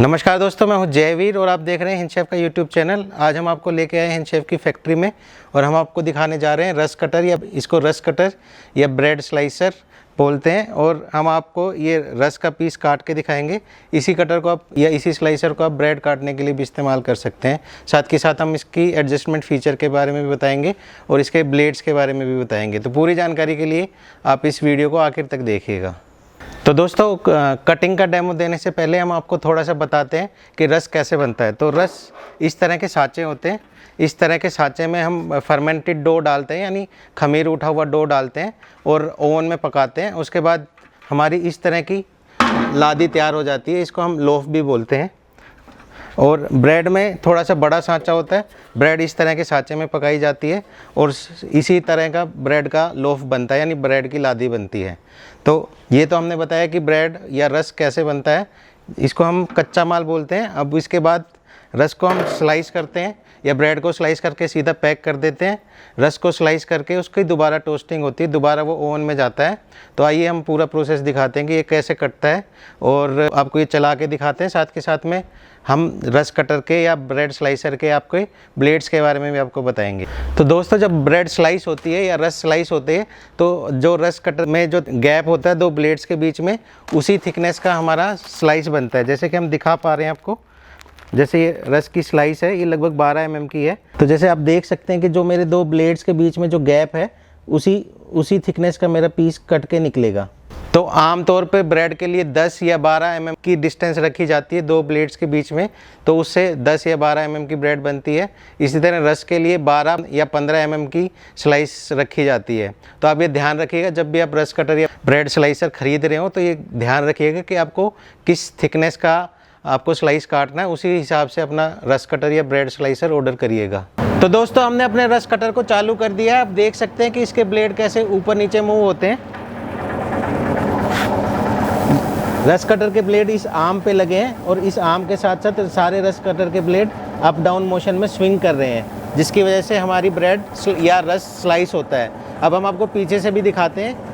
नमस्कार दोस्तों, मैं हूं जयवीर और आप देख रहे हैं हिंद शेफ का यूट्यूब चैनल। आज हम आपको लेके आए हैं हिंद शेफ की फैक्ट्री में और हम आपको दिखाने जा रहे हैं रस कटर या इसको रस कटर या ब्रेड स्लाइसर बोलते हैं। और हम आपको ये रस का पीस काट के दिखाएंगे। इसी कटर को आप या इसी स्लाइसर को आप ब्रेड काटने के लिए भी इस्तेमाल कर सकते हैं। साथ के साथ हम इसकी एडजस्टमेंट फीचर के बारे में भी बताएंगे और इसके ब्लेड्स के बारे में भी बताएंगे। तो पूरी जानकारी के लिए आप इस वीडियो को आखिर तक देखिएगा। तो दोस्तों, कटिंग का डेमो देने से पहले हम आपको थोड़ा सा बताते हैं कि रस कैसे बनता है। तो रस इस तरह के साँचे होते हैं। इस तरह के साँचे में हम फर्मेंटेड डो डालते हैं, यानी खमीर उठा हुआ डो डालते हैं और ओवन में पकाते हैं। उसके बाद हमारी इस तरह की लादी तैयार हो जाती है। इसको हम लोफ भी बोलते हैं। और ब्रेड में थोड़ा सा बड़ा सांचा होता है। ब्रेड इस तरह के सांचे में पकाई जाती है और इसी तरह का ब्रेड का लोफ बनता है, यानी ब्रेड की लादी बनती है। तो ये तो हमने बताया कि ब्रेड या रस कैसे बनता है। इसको हम कच्चा माल बोलते हैं। अब इसके बाद रस को हम स्लाइस करते हैं या ब्रेड को स्लाइस करके सीधा पैक कर देते हैं। रस को स्लाइस करके उसकी दोबारा टोस्टिंग होती है, दोबारा वो ओवन में जाता है। तो आइए हम पूरा प्रोसेस दिखाते हैं कि ये कैसे कटता है और आपको ये चला के दिखाते हैं। साथ के साथ में हम रस कटर के या ब्रेड स्लाइसर के आपके ब्लेड्स के बारे में भी आपको बताएंगे। तो दोस्तों, जब ब्रेड स्लाइस होती है या रस स्लाइस होते हैं तो जो रस कटर में जो गैप होता है दो ब्लेड्स के बीच में, उसी थिकनेस का हमारा स्लाइस बनता है। जैसे कि हम दिखा पा रहे हैं आपको, जैसे ये रस की स्लाइस है, ये लगभग 12 mm की है। तो जैसे आप देख सकते हैं कि जो मेरे दो ब्लेड्स के बीच में जो गैप है उसी थिकनेस का मेरा पीस कट के निकलेगा। तो आमतौर पे ब्रेड के लिए 10 या 12 mm की डिस्टेंस रखी जाती है दो ब्लेड्स के बीच में, तो उससे 10 या 12 mm की ब्रेड बनती है। इसी तरह रस के लिए 12 या 15 mm की स्लाइस रखी जाती है। तो आप ये ध्यान रखिएगा, जब भी आप रस कटर या ब्रेड स्लाइसर खरीद रहे हो तो ये ध्यान रखिएगा कि आपको किस थिकनेस का आपको स्लाइस काटना है, उसी हिसाब से अपना रस कटर या ब्रेड स्लाइसर ऑर्डर करिएगा। तो दोस्तों, हमने अपने रस कटर को चालू कर दिया है। आप देख सकते हैं कि इसके ब्लेड कैसे ऊपर नीचे मूव होते हैं। रस कटर के ब्लेड इस आर्म पे लगे हैं और इस आर्म के साथ साथ सारे रस कटर के ब्लेड अप डाउन मोशन में स्विंग कर रहे हैं, जिसकी वजह से हमारी ब्रेड या रस स्लाइस होता है। अब हम आपको पीछे से भी दिखाते हैं।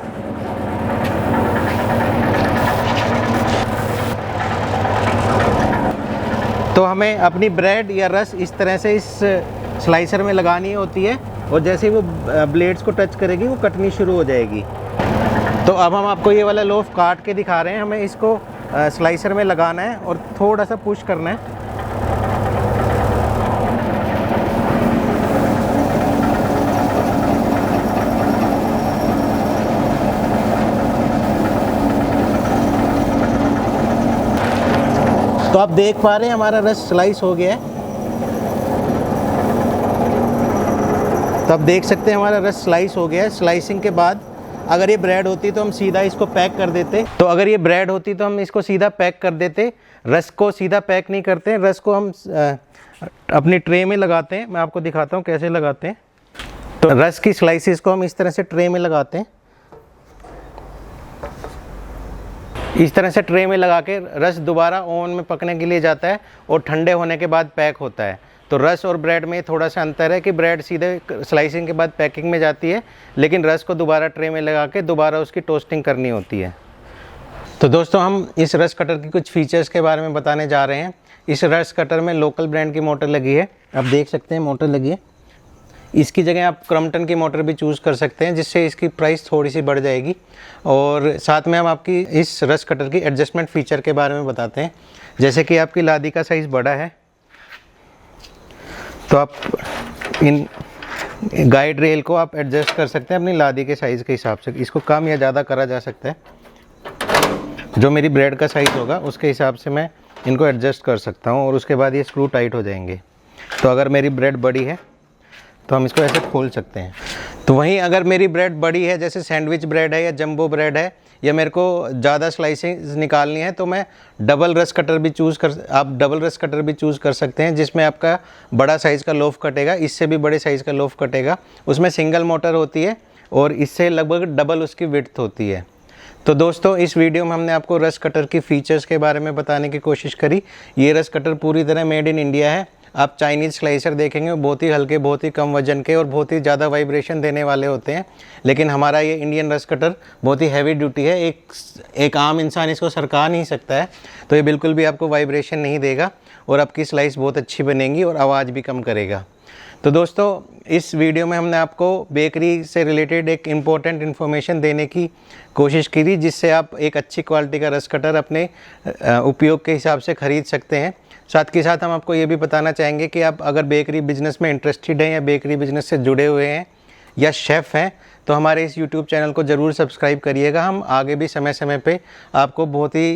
तो हमें अपनी ब्रेड या रस इस तरह से इस स्लाइसर में लगानी होती है और जैसे ही वो ब्लेड्स को टच करेगी वो कटनी शुरू हो जाएगी। तो अब हम आपको ये वाला लोफ काट के दिखा रहे हैं। हमें इसको स्लाइसर में लगाना है और थोड़ा सा पुश करना है। तो आप देख पा रहे हैं हमारा रस स्लाइस हो गया है। तो आप देख सकते हैं हमारा रस स्लाइस हो गया है। स्लाइसिंग के बाद अगर ये ब्रेड होती तो हम सीधा इसको पैक कर देते। तो अगर ये ब्रेड होती तो हम इसको सीधा पैक कर देते। रस को सीधा पैक नहीं करते, रस को हम अपनी ट्रे में लगाते हैं। मैं आपको दिखाता हूँ कैसे लगाते हैं। तो रस की स्लाइसिस को हम इस तरह से ट्रे में लगाते हैं। इस तरह से ट्रे में लगा के रस दोबारा ओवन में पकने के लिए जाता है और ठंडे होने के बाद पैक होता है। तो रस और ब्रेड में थोड़ा सा अंतर है कि ब्रेड सीधे स्लाइसिंग के बाद पैकिंग में जाती है, लेकिन रस को दोबारा ट्रे में लगा के दोबारा उसकी टोस्टिंग करनी होती है। तो दोस्तों, हम इस रस कटर की कुछ फीचर्स के बारे में बताने जा रहे हैं। इस रस कटर में लोकल ब्रांड की मोटर लगी है। आप देख सकते हैं मोटर लगी है। इसकी जगह आप क्रम्पटन की मोटर भी चूज़ कर सकते हैं, जिससे इसकी प्राइस थोड़ी सी बढ़ जाएगी। और साथ में हम आपकी इस रस कटर की एडजस्टमेंट फ़ीचर के बारे में बताते हैं। जैसे कि आपकी लादी का साइज़ बड़ा है तो आप इन गाइड रेल को आप एडजस्ट कर सकते हैं अपनी लादी के साइज़ के हिसाब से। इसको कम या ज़्यादा करा जा सकता है। जो मेरी ब्रेड का साइज़ होगा उसके हिसाब से मैं इनको एडजस्ट कर सकता हूँ और उसके बाद ये स्क्रू टाइट हो जाएंगे। तो अगर मेरी ब्रेड बड़ी है तो हम इसको ऐसे खोल सकते हैं। तो वहीं अगर मेरी ब्रेड बड़ी है, जैसे सैंडविच ब्रेड है या जंबो ब्रेड है, या मेरे को ज़्यादा स्लाइसिंग निकालनी है, तो मैं डबल रस कटर भी आप डबल रस कटर भी चूज़ कर सकते हैं, जिसमें आपका बड़ा साइज़ का लोफ कटेगा, इससे भी बड़े साइज़ का लोफ कटेगा। उसमें सिंगल मोटर होती है और इससे लगभग डबल उसकी विड्थ होती है। तो दोस्तों, इस वीडियो में हमने आपको रस कटर की फ़ीचर्स के बारे में बताने की कोशिश करी। ये रस कटर पूरी तरह मेड इन इंडिया है। आप चाइनीज़ स्लाइसर देखेंगे वो बहुत ही हल्के, बहुत ही कम वजन के और बहुत ही ज़्यादा वाइब्रेशन देने वाले होते हैं। लेकिन हमारा ये इंडियन रस कटर बहुत ही हैवी ड्यूटी है, एक आम इंसान इसको सरका नहीं सकता है। तो ये बिल्कुल भी आपको वाइब्रेशन नहीं देगा और आपकी स्लाइस बहुत अच्छी बनेगी और आवाज़ भी कम करेगा। तो दोस्तों, इस वीडियो में हमने आपको बेकरी से रिलेटेड एक इम्पोर्टेंट इन्फॉर्मेशन देने की कोशिश की थी, जिससे आप एक अच्छी क्वालिटी का रस कटर अपने उपयोग के हिसाब से ख़रीद सकते हैं। साथ के साथ हम आपको ये भी बताना चाहेंगे कि आप अगर बेकरी बिजनेस में इंटरेस्टेड हैं या बेकरी बिजनेस से जुड़े हुए हैं या शेफ़ हैं तो हमारे इस यूट्यूब चैनल को ज़रूर सब्सक्राइब करिएगा। हम आगे भी समय समय पे आपको बहुत ही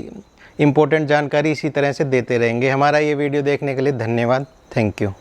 इम्पोर्टेंट जानकारी इसी तरह से देते रहेंगे। हमारा ये वीडियो देखने के लिए धन्यवाद। Thank you.